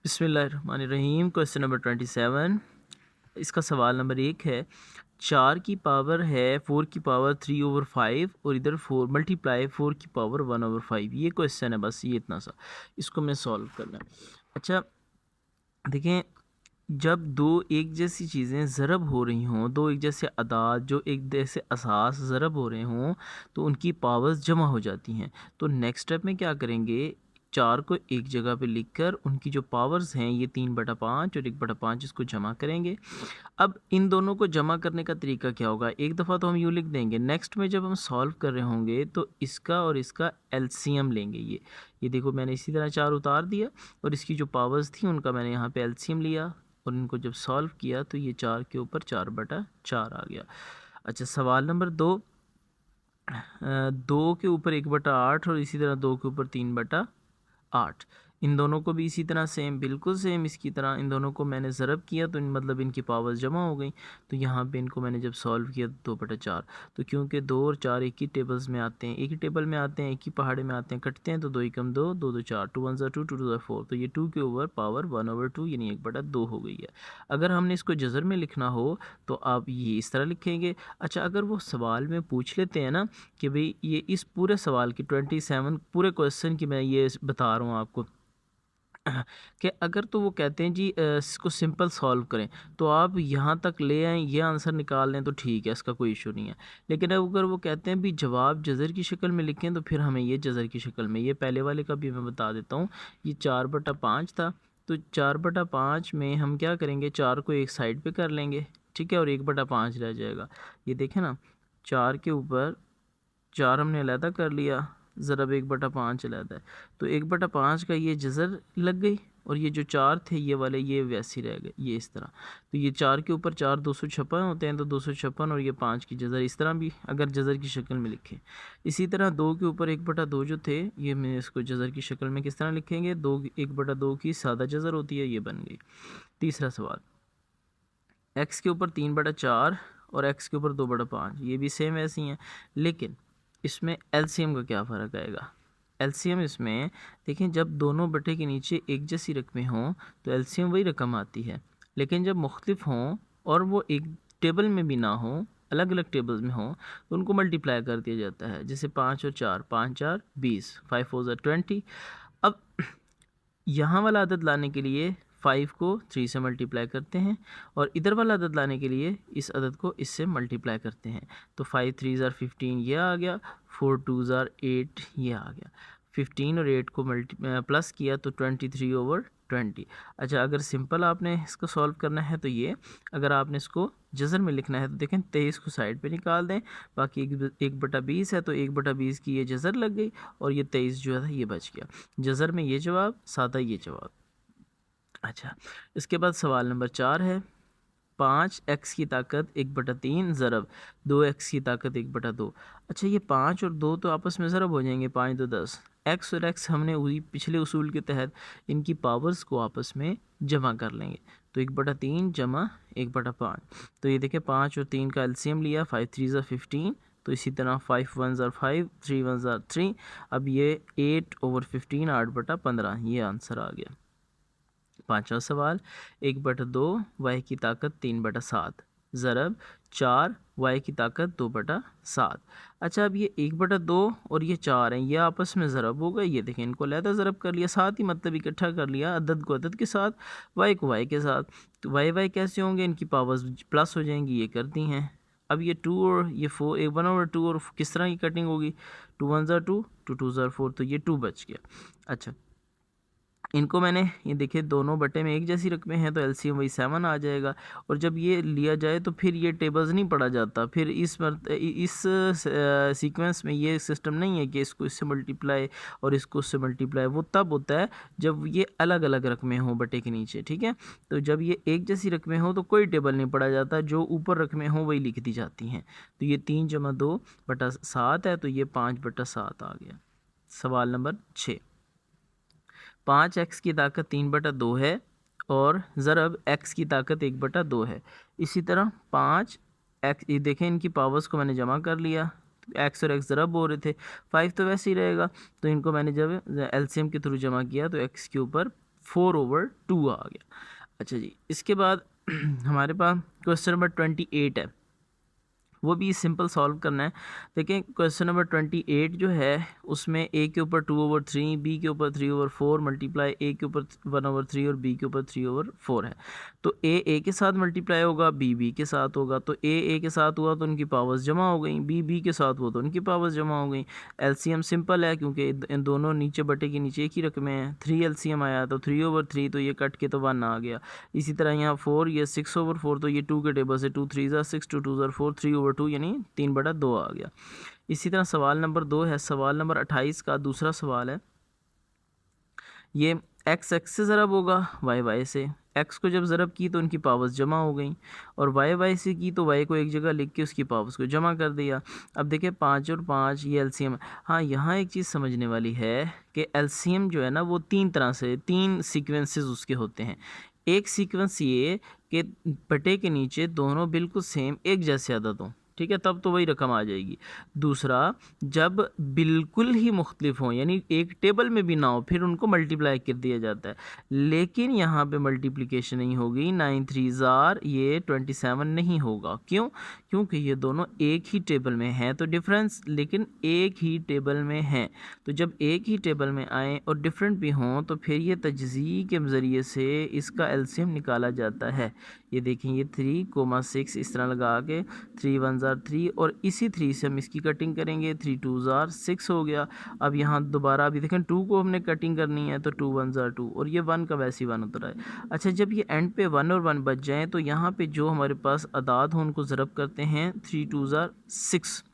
बिस्मिल्लाहिर्रहमानिर्रहीम। Question number 27। इसका सवाल नंबर 1 है, 4 की पावर है 4 की पावर 3/5 और इधर 4 मल्टीप्लाई 4 की पावर 1/5। ये क्वेश्चन है, बस ये इतना सा, इसको मैं सॉल्व करना है। अच्छा देखें, जब दो एक जैसी चीज़ें ज़रब हो रही हों, दो एक जैसे अदाद जो एक जैसे असास ज़रब हो रहे हों, तो उनकी पावर्स जमा हो जाती हैं। तो नेक्स्ट स्टेप में क्या करेंगे, 4 को एक जगह पे लिखकर उनकी जो पावर्स हैं, ये 3/5 और 1/5, इसको जमा करेंगे। अब इन दोनों को जमा करने का तरीका क्या होगा, एक दफ़ा तो हम यूँ लिख देंगे, नेक्स्ट में जब हम सॉल्व कर रहे होंगे तो इसका और इसका एलसीएम लेंगे। ये देखो, मैंने इसी तरह 4 उतार दिया और इसकी जो पावर्स थी उनका मैंने यहाँ पे एलसीएम लिया और इनको जब सॉल्व किया तो ये 4 के ऊपर 4/4 आ गया। अच्छा, सवाल नंबर 2, 2 के ऊपर 1/8 और इसी तरह 2 के ऊपर 3/8। इन दोनों को भी इसी तरह सेम, बिल्कुल सेम इसकी तरह इन दोनों को मैंने ज़रब किया तो मतलब इनकी पावर्स जमा हो गई। तो यहाँ पे इनको मैंने जब सॉल्व किया तो 2/4। तो क्योंकि 2 और 4 एक ही टेबल्स में आते हैं, एक ही टेबल में आते हैं, एक ही पहाड़े में आते हैं, कटते हैं, तो 2 एकम 2, 2 2 4, 2 1 2, 2 2 4। तो ये 2 के ऊपर पावर 1/2 यानी 1/2 हो गई है। अगर हमने इसको जज़र में लिखना हो तो आप ये इस तरह लिखेंगे। अच्छा, अगर वो सवाल में पूछ लेते हैं ना कि भाई ये इस पूरे सवाल की 27 पूरे क्वेश्चन की मैं ये बता रहा हूँ आपको कि अगर तो वो कहते हैं जी इसको सिंपल सॉल्व करें, तो आप यहाँ तक ले आएँ, ये आंसर निकाल लें तो ठीक है, इसका कोई इशू नहीं है। लेकिन अगर वो कहते हैं भी जवाब जज़र की शक्ल में लिखें, तो फिर हमें ये जज़र की शक्ल में, ये पहले वाले का भी मैं बता देता हूँ। ये 4/5 था, तो 4/5 में हम क्या करेंगे, 4 को एक साइड पे कर लेंगे, ठीक है, और 1/5 रह जाएगा। ये देखें ना, 4 के ऊपर 4 हमने अलहदा कर लिया, ज़रब 1/5 अलहदा है, तो 1/5 का ये जज़र लग गई और ये जो 4 थे ये वाले ये वैसे ही रह गए, ये इस तरह। तो ये 4 के ऊपर 4 256 होते हैं, तो 256 और ये 5 की जज़र इस तरह भी अगर जज़र की शक्ल में लिखें। इसी तरह 2 के ऊपर 1/2 जो थे, ये मैं इसको जज़र की शक्ल में किस तरह लिखेंगे, 1/2 की सादा जज़र होती है, ये बन गई। तीसरा सवाल, x के ऊपर 3/4 और x के ऊपर 2/5, ये भी सेम ऐसी हैं, लेकिन इसमें एलसीएम का क्या फ़र्क आएगा। एलसीएम इसमें देखें, जब दोनों बटे के नीचे एक जैसी रकमें हों तो एलसीएम वही रकम आती है, लेकिन जब मुख्तलिफ हों और वो एक टेबल में भी ना हों, अलग अलग टेबल्स में हों, तो उनको मल्टीप्लाई कर दिया जाता है। जैसे 5 और 4, 5 4 20, 5 4 20। अब यहाँ वाला अदद लाने के लिए 5 को 3 से मल्टीप्लाई करते हैं और इधर वाला अदद लाने के लिए इस अदद को इससे मल्टीप्लाई करते हैं। तो 5 3 15 ये आ गया, 4 2 8 ये आ गया। 15 और 8 को प्लस किया तो 23/20। अच्छा, अगर सिंपल आपने इसको सॉल्व करना है तो ये, अगर आपने इसको जज़र में लिखना है तो देखें 23 को साइड पे निकाल दें, बाकी 1/20 है तो 1/20 की ये जज़र लग गई और ये 23 जो है ये बच गया। जज़र में ये जवाब, सादा ये जवाब। अच्छा, इसके बाद सवाल नंबर 4 है, 5x की ताकत 1/3 ज़रब 2x की ताकत 1/2। अच्छा, ये 5 और 2 तो आपस में ज़रब हो जाएंगे, 5 2 10। x और x हमने वही पिछले उसूल के तहत इनकी पावर्स को आपस में जमा कर लेंगे, तो 1/3 जमा 1/5। तो ये देखें, 5 और 3 का एलसीएम लिया, 5 3 15, तो इसी तरह 5 1 5, 3 1 3। अब ये 8/15 8/15, ये आंसर आ गया। पांचवा सवाल, 1/2 वाई की ताकत 3/7 ज़रब 4 वाई की ताकत 2/7। अच्छा, अब ये 1/2 और ये 4 हैं, ये आपस में ज़रब हो गए। ये देखें, इनको अलहदा ज़रब कर लिया, साथ ही मतलब इकट्ठा कर लिया, अदद को अदद के साथ, वाई को वाई के साथ। तो वाई वाई कैसे होंगे, इनकी पावर्स प्लस हो जाएंगी, ये कर दी हैं। अब ये 2 और ये 4, 1/2 और किस तरह की कटिंग होगी, 2 1 2, 2 2 4, तो ये 2 बच गया। अच्छा, इनको मैंने, ये देखिए दोनों बटे में एक जैसी रकमें हैं तो एलसीएम वही 7 आ जाएगा। और जब ये लिया जाए तो फिर ये टेबल्स नहीं पढ़ा जाता, फिर इस सीक्वेंस में ये सिस्टम नहीं है कि इसको इससे मल्टीप्लाई और इसको उससे मल्टीप्लाई, वो तब होता है जब ये अलग अलग रकमें हों बटे के नीचे, ठीक है। तो जब ये एक जैसी रकमें हों तो कोई टेबल नहीं पढ़ा जाता, जो ऊपर रकमें हों वही लिख दी जाती हैं। तो ये 3 जमा 2/7 है, तो ये 5/7 आ गया। सवाल नंबर 6, 5x की ताकत 3/2 है और ज़रब x की ताकत 1/2 है। इसी तरह 5x, ये देखें इनकी पावर्स को मैंने जमा कर लिया, x और x ज़रब हो रहे थे, 5 तो वैसे ही रहेगा, तो इनको मैंने जब एलसीएम के थ्रू जमा किया तो x के ऊपर 4/2 आ गया। अच्छा जी, इसके बाद हमारे पास क्वेश्चन नंबर 28 है, वो भी सिंपल सॉल्व करना है। देखें क्वेश्चन नंबर 28 जो है उसमें ए के ऊपर 2/3, बी के ऊपर 3/4 मल्टीप्लाई ए के ऊपर 1/3 और बी के ऊपर 3/4 है। तो ए के साथ मल्टीप्लाई होगा, बी के साथ होगा, तो ए के साथ हुआ तो उनकी पावर्स जमा हो गई, बी के साथ हुआ तो उनकी पावर्स जमा हो गई। एलसीएम सिंपल है क्योंकि इन दोनों नीचे बटे के नीचे एक ही रकमें हैं। 3 एलसीएम आया तो 3/3, तो ये कट के तो 1 आ गया। इसी तरह यहाँ 4, ये 6/4, तो ये 2 के टेबल से 2 3 ज़ा 6, 2 2 ज़ा 4, 3/2 यानी 3/2 आ गया। इसी तरह सवाल नंबर 2 है, सवाल नंबर 28 का दूसरा सवाल है। ये एक्स से ज़रब होगा वाई से, एक्स को जब ज़रब की तो उनकी पावर्स जमा हो गई, और वाई से की तो वाई को एक जगह लिख के उसकी पावर्स को जमा कर दिया। अब देखिए 5 और 5 ये एलसीएम। हाँ, यहाँ एक चीज़ समझने वाली है कि एलसीएम जो है ना वो 3 तरह से, 3 सीक्वेंसेस उसके होते हैं। एक सीक्वेंस ये कि बटे के नीचे दोनों बिल्कुल सेम एक जैसे अदद हों, ठीक है, तब तो वही रकम आ जाएगी। दूसरा, जब बिल्कुल ही मुख्तलिफ हों, यानी एक टेबल में भी ना हो, फिर उनको मल्टीप्लाई कर दिया जाता है। लेकिन यहाँ पे मल्टीप्लिकेशन नहीं होगी, 9 3 ज़ार ये 27 नहीं होगा। क्यों? क्योंकि ये दोनों एक ही टेबल में हैं, तो डिफरेंस लेकिन एक ही टेबल में हैं। तो जब एक ही टेबल में आए और डिफरेंट भी हों तो फिर ये तजज़ी के ज़रिए से इसका एलसीएम निकाला जाता है। ये देखें, ये 3,6 इस तरह लगा के 3 1 ज़ार 3, और इसी 3 से हम इसकी कटिंग करेंगे, 3 2 ज़ार 6 हो गया। अब यहाँ दोबारा अभी देखें 2 को हमने कटिंग करनी है, तो 2 1 ज़ार 2, और ये 1 का वैसे ही 1 उतर आए। अच्छा, जब ये एंड पे 1 और 1 बच जाएँ तो यहाँ पे जो हमारे पास अदाद हो उनको ज़रब करते हैं, 3 2 ज़ार 6,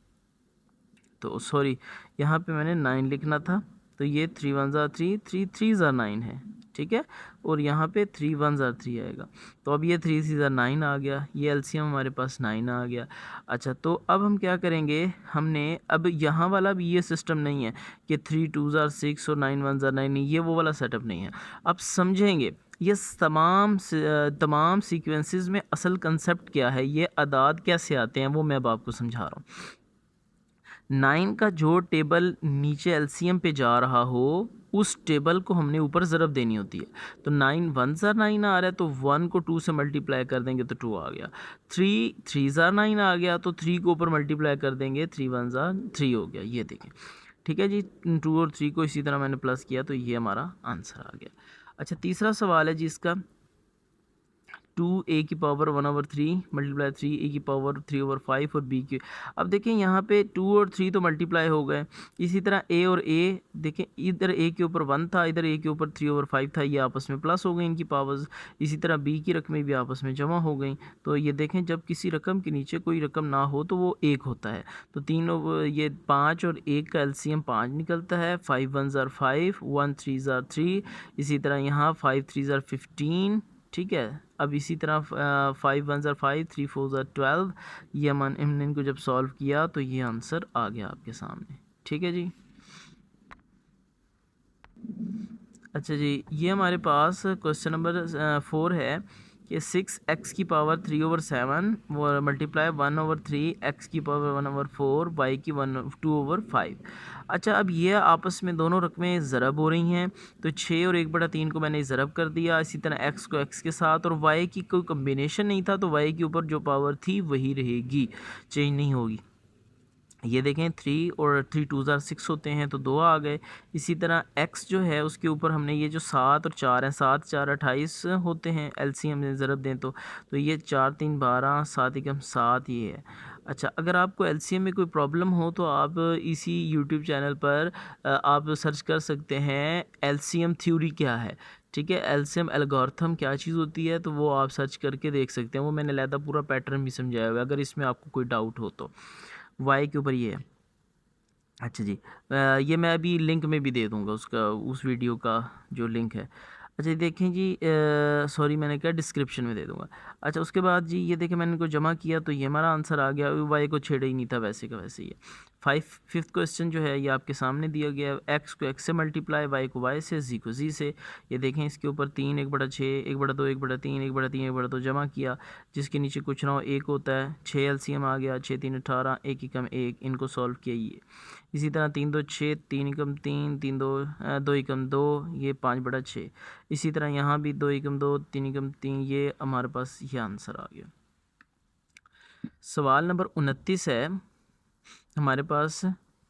तो सॉरी यहाँ पे मैंने 9 लिखना था, तो ये 3 1 ज़ार 3, 3 3 ज़ार 9 है, ठीक है, और यहाँ पे 3 1 ज़ार 3 आएगा। तो अब ये 3 3 ज़ार 9 आ गया, ये एलसीएम हमारे पास 9 आ गया। अच्छा, तो अब हम क्या करेंगे, हमने अब यहाँ वाला भी ये सिस्टम नहीं है कि 3 2 ज़ार 6 और 9 1 ज़ार 9, नहीं, ये वो वाला सेटअप नहीं है। अब समझेंगे ये तमाम सीक्वेंसेस में असल कंसेप्ट क्या है, ये अदाद कैसे आते हैं, वो मैं अब आपको समझा रहा हूँ। 9 का जो टेबल नीचे एलसीएम पे जा रहा हो उस टेबल को हमने ऊपर ज़रब देनी होती है। तो 9 1 ज़ार 9 आ रहा है, तो 1 को 2 से मल्टीप्लाई कर देंगे तो 2 आ गया। 3 3 ज़ार 9 आ गया, तो 3 को ऊपर मल्टीप्लाई कर देंगे, 3 1 ज़ार 3 हो गया। ये देखें, ठीक है जी, 2 और 3 को इसी तरह मैंने प्लस किया, तो ये हमारा आंसर आ गया। अच्छा, तीसरा सवाल है जिसका 2a⁻1/3 मल्टीप्लाई 3a⁻3/5 और b की। अब देखें यहाँ पे 2 और 3 तो मल्टीप्लाई हो गए। इसी तरह a और a देखें, इधर a के ऊपर 1 था, इधर a के ऊपर 3/5 था, ये आपस में प्लस हो गई इनकी पावर्स। इसी तरह b की रकमें भी आपस में जमा हो गई। तो ये देखें, जब किसी रकम के नीचे कोई रकम ना हो तो वो 1 होता है। तो तीनों ये 5 और 1 का एलसीएम 5 निकलता है। 5 1 ज़ार 5, 1 3 ज़ार 3, इसी तरह यहाँ 5 3 ज़ार 15, ठीक है। अब इसी तरह 5 1 ज़ार 5, 3 4 ज़ार 12, ये हमने इनको जब सॉल्व किया तो ये आंसर आ गया आपके सामने, ठीक है जी। अच्छा जी, ये हमारे पास क्वेश्चन नंबर 4 है कि 6x⁻3/7 और मल्टीप्लाई 1/3 x⁻1/4 y⁻2/5। अच्छा, अब ये आपस में दोनों रकमें ज़रब हो रही हैं, तो 6 और 1/3 को मैंने ज़रब कर दिया। इसी तरह x को x के साथ, और y की कोई कम्बिनेशन नहीं था, तो y के ऊपर जो पावर थी वही रहेगी, चेंज नहीं होगी। ये देखें, 3 और 3 2 ज़ार 6 होते हैं, तो 2 आ गए। इसी तरह x जो है उसके ऊपर हमने ये जो 7 और 4 हैं, 7 4 28 होते हैं, एलसीएम में ज़रब दें तो ये 4 3 12, 7 एकम 7 ये है। अच्छा, अगर आपको एलसीएम में कोई प्रॉब्लम हो तो आप इसी यूट्यूब चैनल पर आप सर्च कर सकते हैं एलसीएम थ्योरी क्या है, ठीक है, एलसीएम एल्गोरिथम क्या चीज़ होती है, तो वो आप सर्च करके देख सकते हैं। वो मैंने अलहदा पूरा पैटर्न भी समझाया हुआ है, अगर इसमें आपको कोई डाउट हो तो। वाई के ऊपर ये है। अच्छा जी, ये मैं अभी लिंक में भी दे दूँगा उसका, उस वीडियो का जो लिंक है। अच्छा, ये देखें जी, सॉरी मैंने कहा डिस्क्रिप्शन में दे दूँगा। अच्छा, उसके बाद जी ये देखें, मैंने इनको जमा किया तो ये हमारा आंसर आ गया। वाई को छेड़ा ही नहीं था, वैसे का वैसे ही है। फिफ्थ क्वेश्चन जो है ये आपके सामने दिया गया है। एक्स को एक्स से मल्टीप्लाई, वाई को वाई से, जी को जी से। ये देखें, इसके ऊपर 3 1/6 1/2 1/3 1/3 1/2 जमा किया, जिसके नीचे कुछ ना हो 1 होता है। 6 एलसीएम आ गया, 6 3 18, 1 एकम 1, इनको सॉल्व किया। इसी तरह 3 2 6, 3 एकम 3, 3 2 2 एकम 2, ये 5/6। इसी तरह यहाँ भी 2 एकम 2, 3 एकम 3, ये हमारे पास ये आंसर आ गया। सवाल नंबर 29 है हमारे पास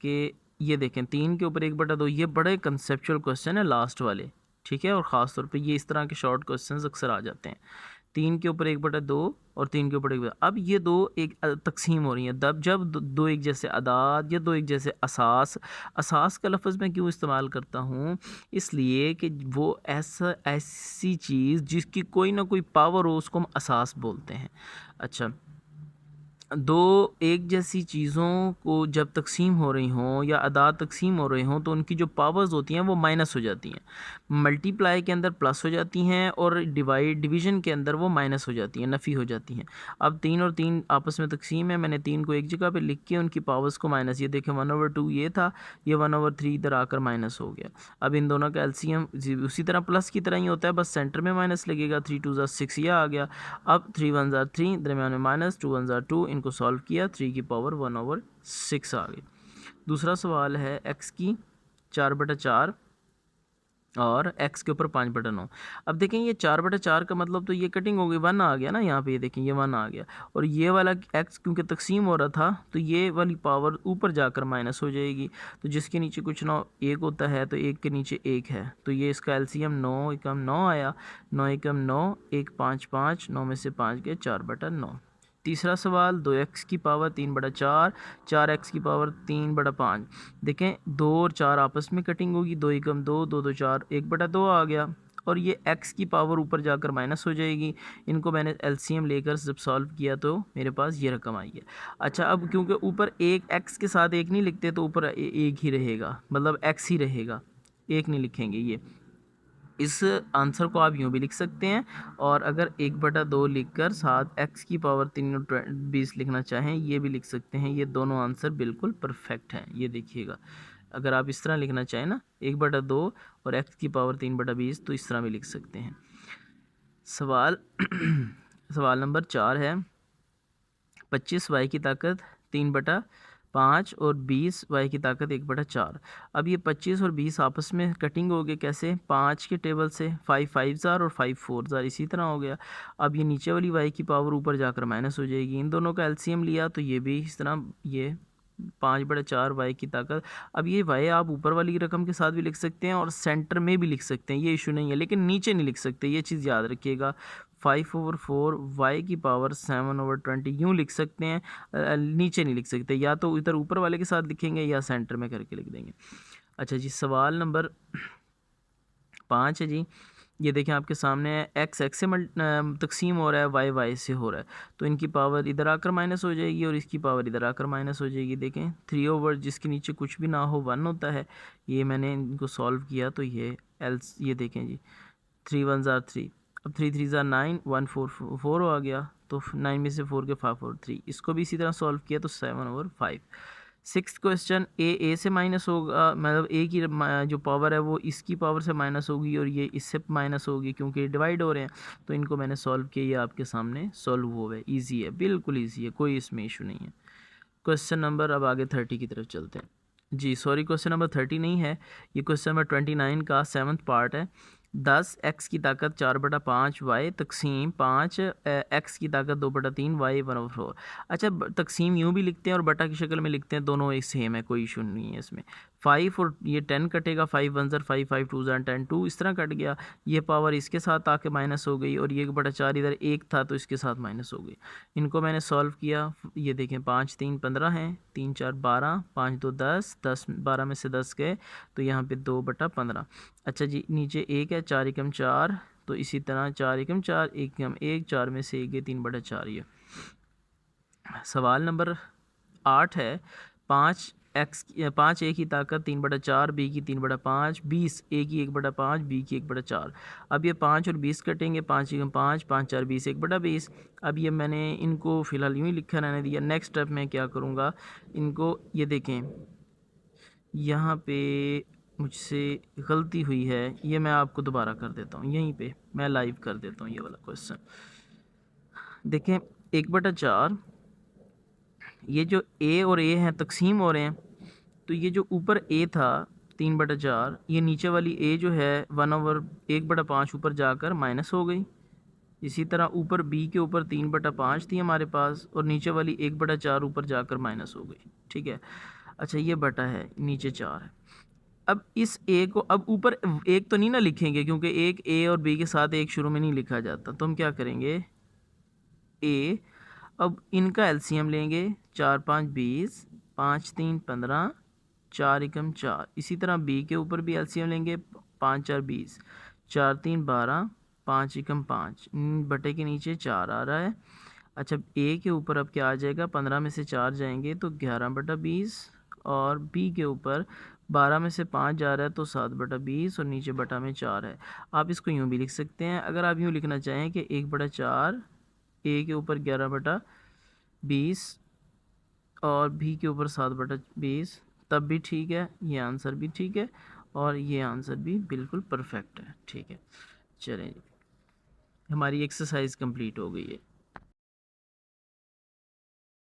कि ये देखें 3 के ऊपर 1/2, ये बड़े कंसेप्चुअल क्वेश्चन है लास्ट वाले, ठीक है, और ख़ास तौर पे ये इस तरह के शॉर्ट क्वेश्चंस अक्सर आ जाते हैं। 3 के ऊपर 1/2 और 3 के ऊपर 1/2। अब ये दो एक तकसीम हो रही है, जब दो एक जैसे अदाद या दो एक जैसे असास का लफ्ज़ मैं क्यों इस्तेमाल करता हूँ, इसलिए कि वो ऐसी चीज़ जिसकी कोई ना कोई पावर हो उसको हम असास बोलते हैं। अच्छा, दो एक जैसी चीज़ों को जब तकसीम हो रही हों या अदाद तकसीम हो रही हों तो उनकी जो पावर्स होती हैं वो माइनस हो जाती हैं। मल्टीप्लाई के अंदर प्लस हो जाती हैं और डिवीज़न के अंदर वो माइनस हो जाती हैं, नफ़ी हो जाती हैं। अब 3 और 3 आपस में तकसीम है, मैंने 3 को एक जगह पे लिख के उनकी पावर्स को माइनस, ये देखें 1/2 ये था, ये 1/3 इधर आकर माइनस हो गया। अब इन दोनों का एलसीएम उसी तरह प्लस की तरह ही होता है, बस सेंटर में माइनस लगेगा। 3 2 6 ये आ गया। अब 3 1 3, दरम्यान में माइनस, 2 1 2, इनको सॉल्व किया, 3 की पावर 1/6 आ गई। दूसरा सवाल है x की 4/4 और x के ऊपर 5/9। अब देखें ये 4/4 का मतलब तो ये कटिंग हो गई, 1 आ गया ना यहाँ पे, ये देखें ये 1 आ गया, और ये वाला x क्योंकि तकसीम हो रहा था तो ये वाली पावर ऊपर जाकर माइनस हो जाएगी। तो जिसके नीचे कुछ ना एक होता है तो एक के नीचे एक है, तो ये इसका एलसीएम 9 एकम 9 आया। 9 एकम 9, 1 5 5, 9 में से 5 गए, 4/9। तीसरा सवाल 2x की पावर 3/4, 4x की पावर 3/5। देखें 2 और 4 आपस में कटिंग होगी, 2 एकम 2, 2 2 4, 1/2 आ गया, और ये x की पावर ऊपर जाकर माइनस हो जाएगी। इनको मैंने एलसीएम लेकर जब सॉल्व किया तो मेरे पास ये रकम आई है। अच्छा, अब क्योंकि ऊपर एक x के साथ एक नहीं लिखते तो ऊपर एक ही रहेगा, मतलब x ही रहेगा, एक नहीं लिखेंगे। ये इस आंसर को आप यूँ भी लिख सकते हैं, और अगर 1/2 लिखकर साथ x की पावर 3/20 लिखना चाहें ये भी लिख सकते हैं। ये दोनों आंसर बिल्कुल परफेक्ट हैं। ये देखिएगा, अगर आप इस तरह लिखना चाहें ना 1/2 और x की पावर 3/20 तो इस तरह भी लिख सकते हैं। सवाल सवाल नंबर 4 है 25y की ताकत 3/5 और 20y की ताकत 1/4। अब ये 25 और 20 आपस में कटिंग हो गए, कैसे? 5 के टेबल से 5 5 ज़ार और 5 4 ज़ार, इसी तरह हो गया। अब ये नीचे वाली y की पावर ऊपर जाकर माइनस हो जाएगी। इन दोनों का एलसीएम लिया तो ये भी इस तरह, ये 5/4 y की ताकत। अब ये y आप ऊपर वाली रकम के साथ भी लिख सकते हैं और सेंटर में भी लिख सकते हैं, ये इशू नहीं है, लेकिन नीचे नहीं लिख सकते, ये चीज़ याद रखिएगा। 5/4 y की पावर 7/20 यूँ लिख सकते हैं, नीचे नहीं लिख सकते, या तो इधर ऊपर वाले के साथ लिखेंगे या सेंटर में करके लिख देंगे। अच्छा जी, सवाल नंबर 5 है जी। ये देखें आपके सामने एक्स एक्स से तकसीम हो रहा है, वाई वाई से हो रहा है, तो इनकी पावर इधर आकर माइनस हो जाएगी और इसकी पावर इधर आकर माइनस हो जाएगी। देखें 3/, जिसके नीचे कुछ भी ना हो 1 होता है। ये मैंने इनको सॉल्व किया तो ये देखें जी, 3 1 3, अब 3 3 9, 1 4 4 आ गया, तो 9 में से 4 के 5 और 3, इसको भी इसी तरह सॉल्व किया तो 7/5। सिक्स्थ क्वेश्चन, ए से माइनस होगा, मतलब ए की जो पावर है वो इसकी पावर से माइनस होगी और ये इससे माइनस होगी क्योंकि डिवाइड हो रहे हैं, तो इनको मैंने सॉल्व किया, ये आपके सामने सॉल्व हुआ है। ईजी है, बिल्कुल ईजी है, कोई इसमें इशू नहीं है। क्वेश्चन नंबर अब आगे 30 की तरफ चलते हैं जी। सॉरी, क्वेश्चन नंबर 30 नहीं है, ये क्वेश्चन नंबर 29 का 7th पार्ट है। 10 x की ताकत 4/5 y तकसीम 5 x की ताकत 2/3 y 1/4। अच्छा, तकसीम यूँ भी लिखते हैं और बटा की शक्ल में लिखते हैं, दोनों एक सेम है, कोई इशू नहीं है इसमें। 5 और ये 10 कटेगा, 5 1 5 5 2 10 2, इस तरह कट गया। ये पावर इसके साथ आके माइनस हो गई और ये 1/4 इधर एक था तो इसके साथ माइनस हो गई। इनको मैंने सॉल्व किया, ये देखें 5 3 15 हैं, 3 4 12, 5 2 10, 10 12 में से 10 गए, तो यहाँ पे 2/15। अच्छा जी, नीचे 1 है, 4 एकम 4, तो इसी तरह 4 एकम 4, 1 एकम 1, 4 में से 1 है, 3/4 ये। सवाल नंबर 8 है 5 ए की ताकत 3/4, बी की 3/5, 20 ए की 1/5, बी की 1/4। अब ये 5 और 20 कटेंगे, 5 एकम 5, 5 4 20, 1/20। अब ये मैंने इनको फ़िलहाल यूँ ही लिखा रहने दिया। नेक्स्ट स्टेप मैं क्या करूँगा, इनको ये देखें यहाँ पे मुझसे गलती हुई है, ये मैं आपको दोबारा कर देता हूँ, यहीं पे मैं लाइव कर देता हूँ ये वाला क्वेश्चन। देखें 1/4, ये जो ए और ए हैं तकसीम हो रहे हैं, तो ये जो ऊपर ए था 3/4, ये नीचे वाली ए जो है 1/1/5 ऊपर जाकर माइनस हो गई। इसी तरह ऊपर बी के ऊपर 3/5 थी हमारे पास और नीचे वाली 1/4 ऊपर जाकर माइनस हो गई। ठीक है, अच्छा ये बटा है, नीचे 4 है। अब इस ए को, अब ऊपर एक तो नहीं ना लिखेंगे क्योंकि एक ए और बी के साथ एक शुरू में नहीं लिखा जाता, तो हम क्या करेंगे ए, अब इनका एलसीएम लेंगे, 4 5 20, 5 3 15, 4 एकम 4। इसी तरह बी के ऊपर भी एलसीएम लेंगे, 5 4 20, 4 3 12, 5 एकम 5, बटे के नीचे 4 आ रहा है। अच्छा ए के ऊपर अब क्या आ जाएगा, 15 में से 4 जाएंगे तो 11/20, और बी के ऊपर 12 में से 5 जा रहा है तो 7/20, और नीचे बटा में 4 है। आप इसको यूँ भी लिख सकते हैं, अगर आप यूँ लिखना चाहें कि 1/4 ए के ऊपर 11/20 और बी के ऊपर 7/20, तब भी ठीक है, ये आंसर भी ठीक है और ये आंसर भी बिल्कुल परफेक्ट है। ठीक है, चलें, हमारी एक्सरसाइज कंप्लीट हो गई है।